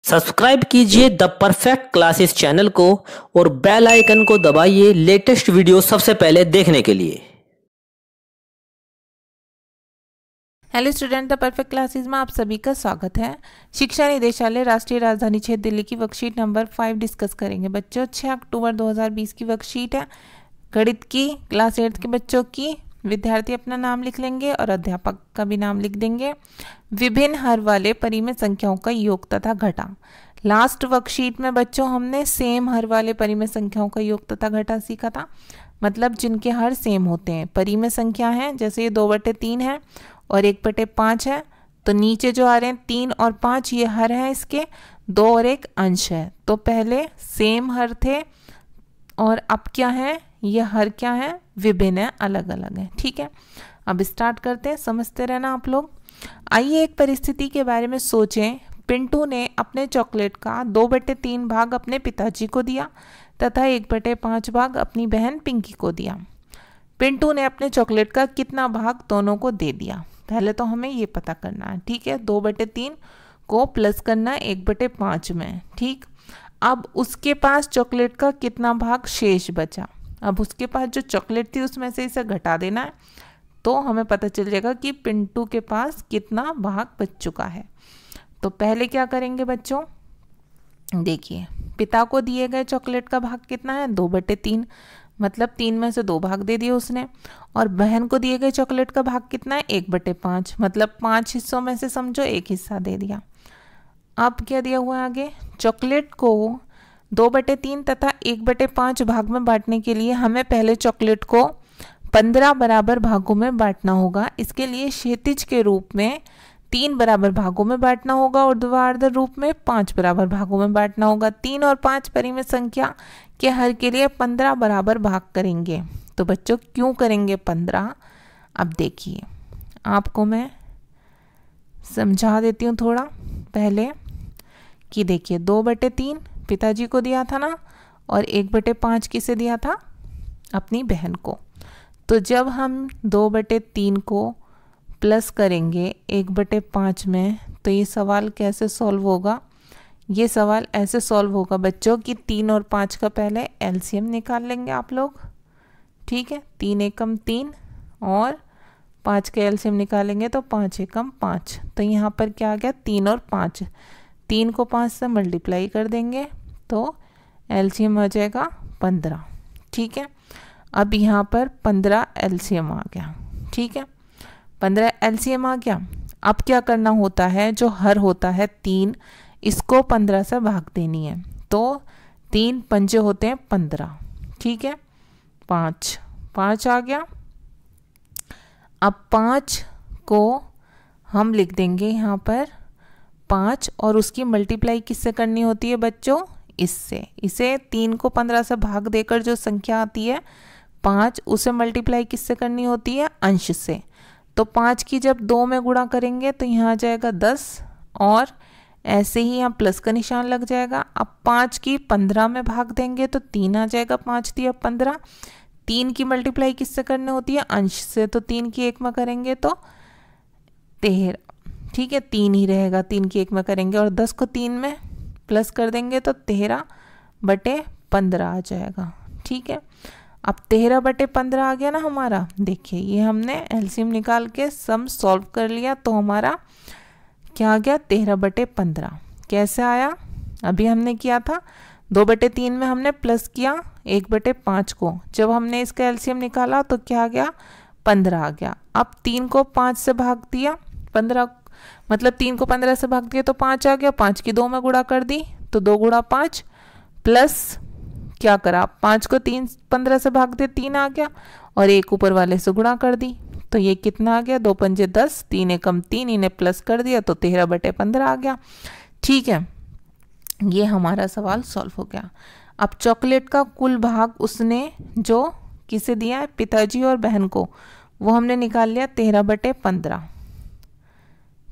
Subscribe कीजिए the perfect classes channel को और बेल आइकन को दबाइए लेटेस्ट वीडियो सबसे पहले देखने के लिए। Hello student, the perfect classes में आप सभी का स्वागत है। शिक्षा निदेशालय राष्ट्रीय राजधानी क्षेत्र दिल्ली की वर्कशीट नंबर 5 डिस्कस करेंगे। बच्चों 6 अक्टूबर 2020 की वर्कशीट है, गणित की क्लास 8 के बच्चों की। विद्यार्थी अपना नाम लिख लेंगे और अध्यापक का भी नाम लिख देंगे। विभिन्न हर वाले परिमेय संख्याओं का योग तथा घटा। लास्ट वर्कशीट में बच्चों हमने सेम हर वाले परिमेय संख्याओं का योग तथा घटा सीखा था, मतलब जिनके हर सेम होते हैं। परिमेय संख्या है, जैसे ये 2/3 है और 1/5 है, तो नीचे जो आ रहे हैं 3 और 5 ये हर है, इसके 2 और 1 अंश है। तो पहले सेम हर थे और अब क्या है, ये हर क्या है, विभिन्न है, अलग अलग है। ठीक है, अब स्टार्ट करते हैं, समझते रहना आप लोग। आइए एक परिस्थिति के बारे में सोचें। पिंटू ने अपने चॉकलेट का 2/3 भाग अपने पिताजी को दिया तथा 1/5 भाग अपनी बहन पिंकी को दिया। पिंटू ने अपने चॉकलेट का कितना भाग दोनों को दे दिया? पहले तो हमें ये पता करना है। ठीक है, 2/3 को प्लस करना है 1/5 में। ठीक, अब उसके पास चॉकलेट का कितना भाग शेष बचा? अब उसके पास जो चॉकलेट थी उसमें से इसे घटा देना है, तो हमें पता चल जाएगा कि पिंटू के पास कितना भाग बच चुका है। तो पहले क्या करेंगे बच्चों, देखिए पिता को दिए गए चॉकलेट का भाग कितना है, 2/3, मतलब 3 में से 2 भाग दे दिए उसने। और बहन को दिए गए चॉकलेट का भाग कितना है, 1/5, मतलब 5 हिस्सों में से समझो 1 हिस्सा दे दिया। अब क्या दिया हुआ है आगे, चॉकलेट को 2/3 तथा 1/5 भाग में बांटने के लिए हमें पहले चॉकलेट को 15 बराबर भागों में बांटना होगा। इसके लिए क्षैतिज के रूप में 3 बराबर भागों में बांटना होगा और ध्रुवाधर रूप में 5 बराबर भागों में बांटना होगा। 3 और 5 परिमेय संख्या के हर के लिए 15 बराबर भाग करेंगे। तो बच्चों क्यों करेंगे 15? अब देखिए, आपको मैं समझा देती हूँ थोड़ा पहले कि देखिए 2/3 पिताजी को दिया था ना, और 1/5 किसे दिया था, अपनी बहन को। तो जब हम 2/3 को प्लस करेंगे 1/5 में, तो ये सवाल कैसे सॉल्व होगा? ये सवाल ऐसे सॉल्व होगा बच्चों कि 3 और 5 का पहले एलसीएम निकाल लेंगे आप लोग। ठीक है, 3 एकम 3 और 5 का एलसीएम निकालेंगे तो 5 एकम 5। तो यहाँ पर क्या आ गया, 3 और 5। 3 को 5 से मल्टीप्लाई कर देंगे तो एलसीएम आ जाएगा 15। ठीक है, अब यहाँ पर 15 एलसीएम आ गया। ठीक है, 15 एलसीएम आ गया। अब क्या करना होता है, जो हर होता है 3, इसको 15 से भाग देनी है। तो 3 पंजे होते हैं 15। ठीक है, 5 आ गया। अब 5 को हम लिख देंगे यहाँ पर 5, और उसकी मल्टीप्लाई किससे करनी होती है बच्चों, इससे। इसे 3 को 15 से भाग देकर जो संख्या आती है 5, उसे मल्टीप्लाई किससे करनी होती है, अंश से। तो 5 की जब 2 में गुणा करेंगे तो यहाँ आ जाएगा 10, और ऐसे ही यहाँ प्लस का निशान लग जाएगा। अब 5 की 15 में भाग देंगे तो 3 आ जाएगा, 5 दिया 15। 3 की मल्टीप्लाई किससे करनी होती है, अंश से। तो 3 की 1 में करेंगे तो 13। ठीक है, 3 ही रहेगा, 3 की 1 में करेंगे, और 10 को 3 में प्लस कर देंगे तो 13/15 आ जाएगा। ठीक है, अब 13/15 आ गया ना हमारा। देखिए ये हमने एलसीएम निकाल के सम सॉल्व कर लिया, तो हमारा क्या आ गया, 13/15। कैसे आया, अभी हमने किया था 2/3 में हमने प्लस किया 1/5 को। जब हमने इसका एलसीएम निकाला तो क्या आ गया, 15 आ गया। अब 3 को 5 से भाग दिया, 15 मतलब 3 को 15 से भाग दिया तो 5 आ गया। 5 की 2 में गुणा कर दी तो 2 गुणा 5, प्लस क्या करा, 5 को 15 से भाग दिया, 3 आ गया, और 1 ऊपर वाले से गुणा कर दी तो ये कितना आ गया, 2 पंजे 10, 3 एकम 3, इन्हें प्लस कर दिया तो 13/15 आ गया। ठीक है, ये हमारा सवाल सॉल्व हो गया। अब चॉकलेट का कुल भाग उसने जो किसे दिया है, पिताजी और बहन को, वो हमने निकाल लिया 13/15।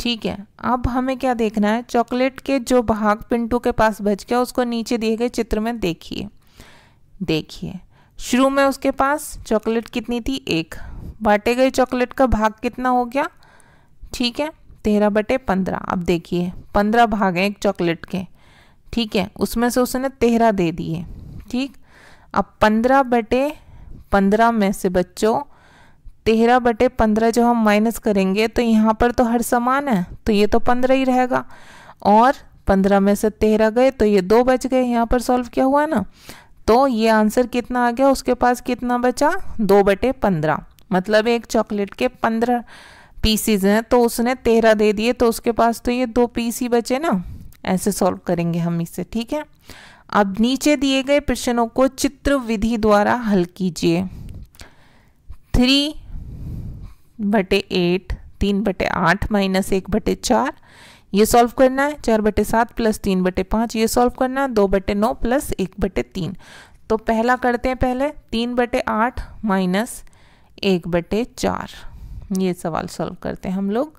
ठीक है, अब हमें क्या देखना है, चॉकलेट के जो भाग पिंटू के पास बच गया उसको नीचे दिए गए चित्र में देखिए। देखिए शुरू में उसके पास चॉकलेट कितनी थी, 1। बांटे गए चॉकलेट का भाग कितना हो गया, ठीक है, 13/15। अब देखिए 15 भाग हैं एक चॉकलेट के, ठीक है, उसमें से उसने 13 दे दिए। ठीक, अब 15/15 में से बच्चों 13/15 जब हम माइनस करेंगे तो यहाँ पर तो हर समान है, तो ये तो 15 ही रहेगा, और 15 में से 13 गए तो ये 2 बच गए। यहाँ पर सॉल्व किया हुआ है ना, तो ये आंसर कितना आ गया, उसके पास कितना बचा, 2/15। मतलब एक चॉकलेट के 15 पीसीज हैं तो उसने 13 दे दिए, तो उसके पास तो ये 2 पीस ही बचे ना। ऐसे सॉल्व करेंगे हम इसे। ठीक है, अब नीचे दिए गए प्रश्नों को चित्र विधि द्वारा हल कीजिए। 3/8 3/8 माइनस 1/4 ये सॉल्व करना है। 4/7 प्लस 3/5 ये सॉल्व करना है। 2/9 प्लस 1/3। तो पहला करते हैं, पहले 3/8 माइनस 1/4 ये सवाल सॉल्व करते हैं हम लोग।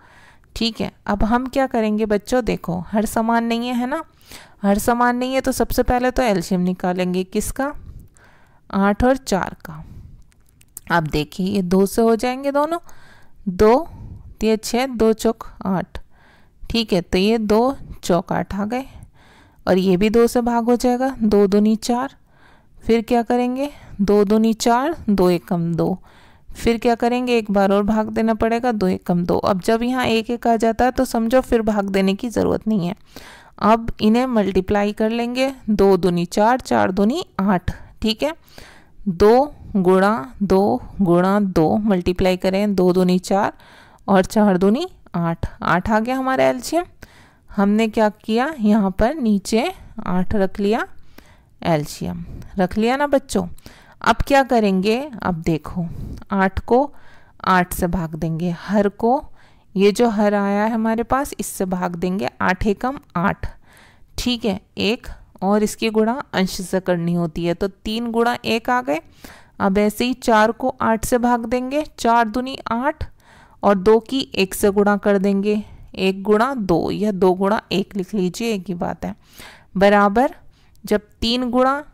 ठीक है, अब हम क्या करेंगे बच्चों, देखो हर समान नहीं है ना, हर समान नहीं है तो सबसे पहले तो एलसीएम निकालेंगे। किसका, 8 और 4 का। अब देखिए ये 2 से हो जाएंगे दोनों, 2 3 6 2 चौक 8। ठीक है, तो ये 2 चौक 8 आ गए, और ये भी 2 से भाग हो जाएगा, 2 दूनी 4। फिर क्या करेंगे, 2 दूनी 4, 2 एकम 2। फिर क्या करेंगे, एक बार और भाग देना पड़ेगा, 2 एकम 2। अब जब यहाँ 1 1 आ जाता है तो समझो फिर भाग देने की ज़रूरत नहीं है। अब इन्हें मल्टीप्लाई कर लेंगे, 2 दूनी 4, 4 दूनी 8। ठीक है, 2 गुणा 2 गुणा 2 मल्टीप्लाई करें, 2 दूनी 4 और 4 दूनी 8, 8 आ गया हमारा एलसीएम। हमने क्या किया, यहाँ पर नीचे 8 रख लिया, एलसीएम रख लिया ना बच्चों। अब क्या करेंगे, अब देखो 8 को 8 से भाग देंगे, हर को ये जो हर आया है हमारे पास इससे भाग देंगे, 8 एकम 8। ठीक है, 1 और इसकी गुणा अंश से करनी होती है, तो 3 गुणा 1 आ गए। अब ऐसे ही 4 को 8 से भाग देंगे, 4 दूनी 8 और 2 की 1 से गुणा कर देंगे, 1 गुणा 2 या 2 गुणा 1 लिख लीजिए, एक ही बात है। बराबर जब 3 गुणा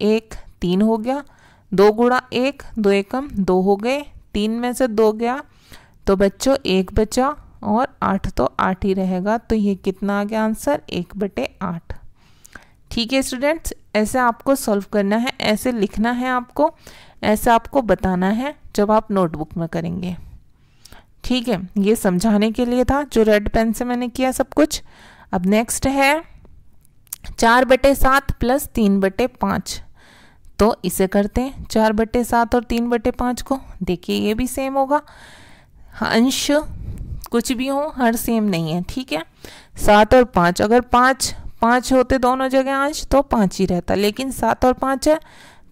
1 3 हो गया, 2 गुणा 1 2 एकम 2 हो गए, 3 में से 2 गया तो बच्चों 1 बचा, और 8 तो 8 ही रहेगा, तो ये कितना आ गया आंसर, 1/8। ठीक है स्टूडेंट्स, ऐसे आपको सॉल्व करना है, ऐसे लिखना है आपको, ऐसे आपको बताना है जब आप नोटबुक में करेंगे। ठीक है, ये समझाने के लिए था, जो रेड पेन से मैंने किया सब कुछ। अब नेक्स्ट है 4/7 प्लस 3/5, तो इसे करते हैं 4/7 और 3/5 को। देखिए ये भी सेम होगा, अंश कुछ भी हो हर सेम नहीं है। ठीक है, 7 और 5, अगर 5 होते दोनों जगह अंश तो 5 ही रहता, लेकिन 7 और 5 है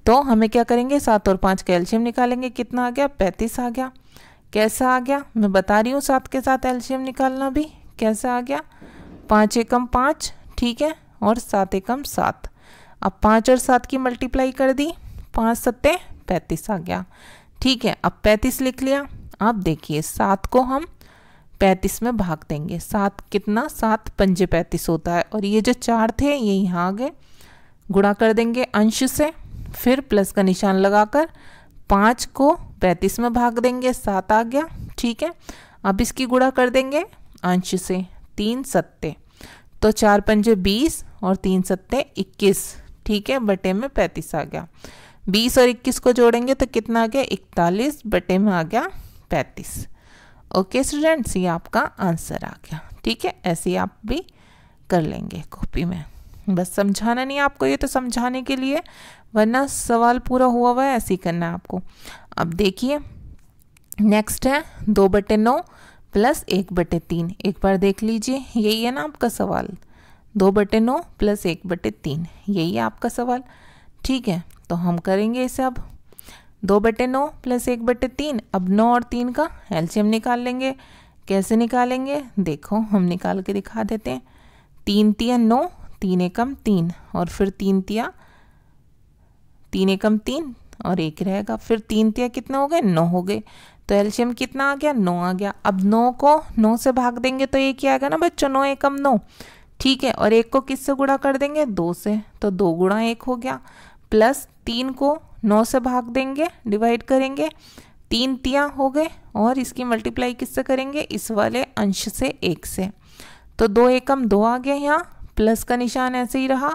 तो हमें क्या करेंगे, 7 और 5 का एलसीएम निकालेंगे। कितना आ गया, 35 आ गया। कैसा आ गया, मैं बता रही हूँ, 7 के साथ एलसीएम निकालना भी कैसा आ गया, 5 एकम 5। ठीक है, और 7 एकम 7। अब 5 और 7 की मल्टीप्लाई कर दी, 5 7 35 आ गया। ठीक है, अब 35 लिख लिया। अब देखिए 7 को हम 35 में भाग देंगे, 7 कितना, 7 पंजे 35 होता है, और ये जो 4 थे ये यहाँ आ गए, गुणा कर देंगे अंश से, फिर प्लस का निशान लगाकर 5 को 35 में भाग देंगे, 7 आ गया। ठीक है, अब इसकी गुणा कर देंगे अंश से, 3 सत्ते, तो 4 पंजे 20 और 3 सत्ते 21। ठीक है, बटे में 35 आ गया। 20 और 21 को जोड़ेंगे तो कितना आ गया, 41, बटे में आ गया 35। ओके स्टूडेंट्स, ये आपका आंसर आ गया। ठीक है, ऐसे ही आप भी कर लेंगे कॉपी में, बस समझाना नहीं आपको, ये तो समझाने के लिए, वरना सवाल पूरा हुआ हुआ है, ऐसे ही करना है आपको। अब देखिए नेक्स्ट है 2/9 प्लस 1/3। एक बार देख लीजिए, यही है ना आपका सवाल, 2/9 प्लस 1/3, यही है आपका सवाल। ठीक है, तो हम करेंगे इसे। अब 2/9 प्लस 1/3, अब 9 और 3 का एलसीएम निकाल लेंगे। कैसे निकालेंगे, देखो हम निकाल के दिखा देते हैं। 3 तिया 9, 3 एकम 3, और फिर 3 तिया 3 एकम 3 और 1 रहेगा, फिर 3 तिया कितने हो गए, 9 हो गए, तो एलसीएम कितना आ गया, 9 आ गया। अब 9 को 9 से भाग देंगे तो ये क्या आएगा ना बच्चों, 9 एकम 9। ठीक है, और 1 को किससे गुणा कर देंगे, 2 से, तो 2 गुणा 1 हो गया, प्लस 3 को 9 से भाग देंगे, डिवाइड करेंगे, 3 तिया हो गए, और इसकी मल्टीप्लाई किससे करेंगे, इस वाले अंश से 1 से, तो 2 एकम 2 आ गया यहाँ, प्लस का निशान ऐसे ही रहा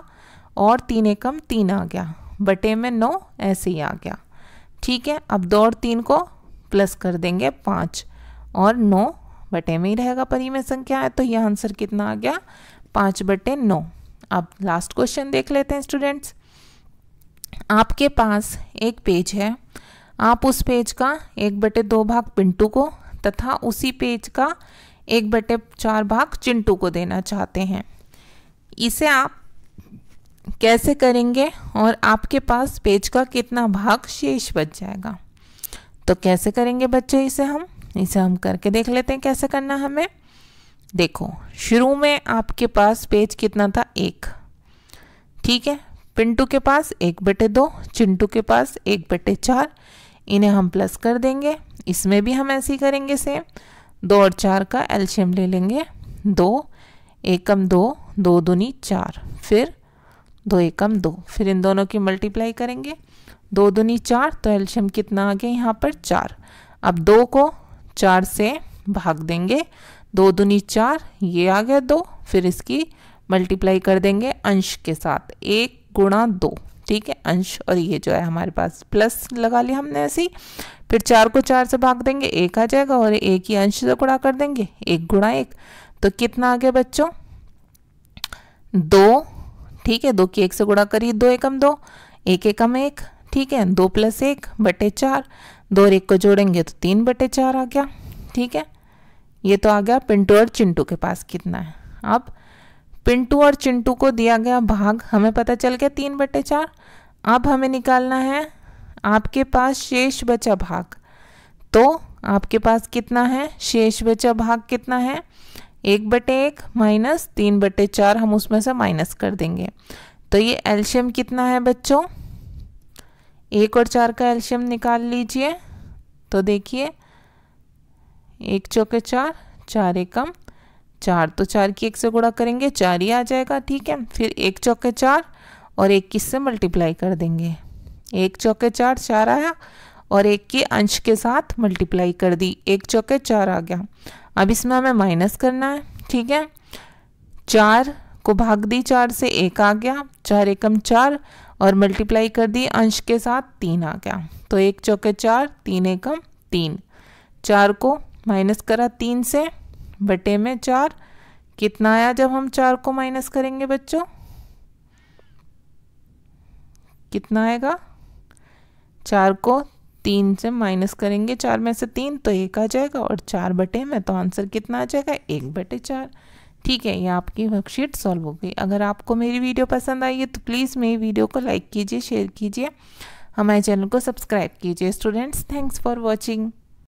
और 3 एकम 3 आ गया, बटे में 9 ऐसे ही आ गया। ठीक है, अब 2 और 3 को प्लस कर देंगे 5 और 9 बटे में ही रहेगा, परिमेय संख्या है तो यह आंसर कितना आ गया 5/9। अब लास्ट क्वेश्चन देख लेते हैं स्टूडेंट्स। आपके पास एक पेज है, आप उस पेज का 1/2 भाग पिंटू को तथा उसी पेज का 1/4 भाग चिंटू को देना चाहते हैं। इसे आप कैसे करेंगे और आपके पास पेज का कितना भाग शेष बच जाएगा? तो कैसे करेंगे बच्चों इसे हम करके देख लेते हैं कैसे करना हमें। देखो, शुरू में आपके पास पेज कितना था 1, ठीक है। पिंटू के पास 1/2, चिंटू के पास 1/4, इन्हें हम प्लस कर देंगे। इसमें भी हम ऐसे ही करेंगे सेम, 2 और 4 का एलसीएम ले लेंगे, 2 एकम 2, 2 दूनी 4, फिर 2 एकम 2, फिर इन दोनों की मल्टीप्लाई करेंगे, 2 दूनी 4, तो एलसीएम कितना आ गया यहाँ पर 4। अब 2 को 4 से भाग देंगे, 2 दूनी 4, ये आ गया 2, फिर इसकी मल्टीप्लाई कर देंगे अंश के साथ, 1 गुणा 2, ठीक है, अंश, और ये जो है हमारे पास प्लस लगा लिया हमने ऐसे ही। फिर 4 को 4 से भाग देंगे, 1 आ जाएगा और 1 ही अंश से गुणा कर देंगे, 1 गुणा 1, तो कितना आ गया बच्चों 2, ठीक है। 2 की 1 से गुणा करिए, 2 एकम 2, 1 एकम 1, ठीक है, 2 + 1/4, 2 और 1 को जोड़ेंगे तो 3/4 आ गया, ठीक है। ये तो आ गया पिंटू और चिंटू के पास कितना है। अब पिंटू और चिंटू को दिया गया भाग हमें पता चल गया 3/4। अब हमें निकालना है आपके पास शेष बचा भाग। तो आपके पास कितना है शेष बचा भाग, कितना है 1/1 माइनस 3/4, हम उसमें से माइनस कर देंगे। तो ये एलसीएम कितना है बच्चों, 1 और 4 का एलसीएम निकाल लीजिए। तो देखिए 1 चौके 4, 4 एकम 4, तो 4 की 1 से गुणा करेंगे 4 ही आ जाएगा, ठीक है। फिर 1 चौके 4 और 1 की से मल्टीप्लाई कर देंगे, 1 चौके 4 4 आया और 1 की अंश के साथ मल्टीप्लाई कर दी, 1 चौके 4 आ गया। अब इसमें हमें माइनस करना है, ठीक है। 4 को भाग दी 4 से, 1 आ गया, 4 एकम 4 और मल्टीप्लाई कर दी अंश के साथ 3 आ गया, तो 1 चौके 4, 3 एकम 3, 4 को माइनस करा 3 से, बटे में 4, कितना आया जब हम 4 को माइनस करेंगे बच्चों, कितना आएगा, 4 को 3 से माइनस करेंगे, 4 में से 3 तो 1 आ जाएगा और 4 बटे में, तो आंसर कितना आ जाएगा 1/4। ठीक है, ये आपकी वर्कशीट सॉल्व हो गई। अगर आपको मेरी वीडियो पसंद आई है तो प्लीज़ मेरी वीडियो को लाइक कीजिए, शेयर कीजिए, हमारे चैनल को सब्सक्राइब कीजिए। Students, thanks for watching.